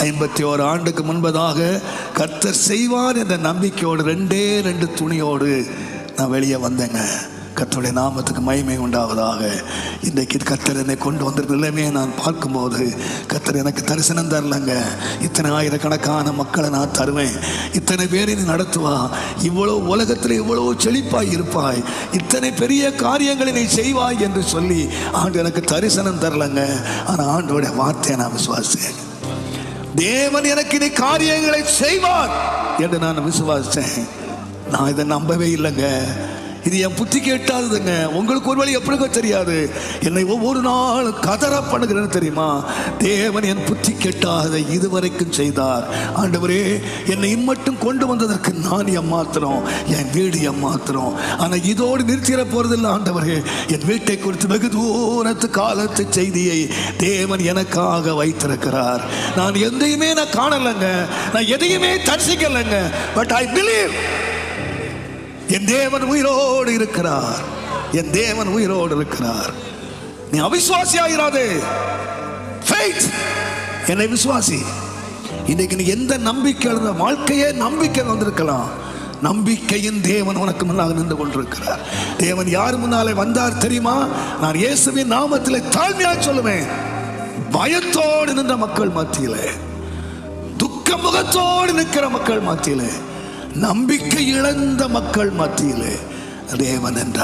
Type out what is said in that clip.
51 ஆண்டுக்கு முன்பதாக கர்த்தர் செய்வார் என்ற நம்பிக்கையோடு 2 துணியோடு நான் வெளியே வந்தேங்க. கர்த்தருடைய நாமத்துக்கு மகிமை உண்டாவதாக. இன்றைக்கு கர்த்தர் என்னை கொண்டு வந்திருந்த நிலைமையை நான் பார்க்கும்போது கர்த்தர் எனக்கு தரிசனம் தரலங்க. இத்தனை ஆயிரக்கணக்கான மக்களை நான் தருவேன், இத்தனை பேரை நீ நடத்துவா, இவ்வளோ உலகத்தில் இவ்வளோ செழிப்பாய் இருப்பாய், இத்தனை பெரிய காரியங்களை நீ செய்வாய் என்று சொல்லி ஆண்டு எனக்கு தரிசனம் தரலங்க. ஆனால் ஆண்டோடைய வார்த்தையை நான் விசுவாசித்தேன். தேவன் எனக்கு இனி காரியங்களை செய்வார் என்று நான் விசுவாசித்தேன். நான் இதை நம்பவே இல்லைங்க. இது என் புத்திக்கு எட்டாதுங்க. உங்களுக்கு ஒரு வழி எப்படிங்க தெரியாது. என்னை ஒவ்வொரு நாள் கதற பண்ணுகிறேன்னு தெரியுமா? தேவன் என் புத்தி கெட்டாத இதுவரைக்கும் செய்தார். ஆண்டவரே, என்னை இம்மட்டும் கொண்டு வந்ததற்கு நான் ஏமாத்திரம், என் வீடு ஏமாத்திரம். ஆனால் இதோடு நிறுத்திட போறதில்லை ஆண்டவரே. என் வீட்டை குறித்து வெகு தூரத்து காலத்து செய்தியை தேவன் எனக்காக வைத்திருக்கிறார். நான் எதையுமே நான் காணலைங்க, நான் எதையுமே தரிசிக்கலைங்க. பட் ஐ பிலீவ் என் தேவன் உயிரோடு இருக்கிறார். என் தேவன் உயிரோடு இருக்கிறார். நீ அவிசுவாசியாயிராதே. ஃபெய்த், என்னை விசுவாசி. இன்னைக்கு நீ எந்த நம்பிக்கை வாழ்க்கையே நம்பிக்கை வந்திருக்கலாம். நம்பிக்கையின் தேவன் உனக்கு முன்னாக நின்று கொண்டிருக்கிறார். தேவன் யார் முன்னாலே வந்தார் தெரியுமா? நான் இயேசுவின் நாமத்திலே தாழ்மையாய் சொல்லுவேன். பயத்தோடு நின்ற மக்கள் மத்தியிலே, துக்க முகத்தோடு நிற்கிற மக்கள் மத்தியிலே, நம்பிக்கை இழந்த மக்கள் மத்தியிலே தேவன் என்றார்.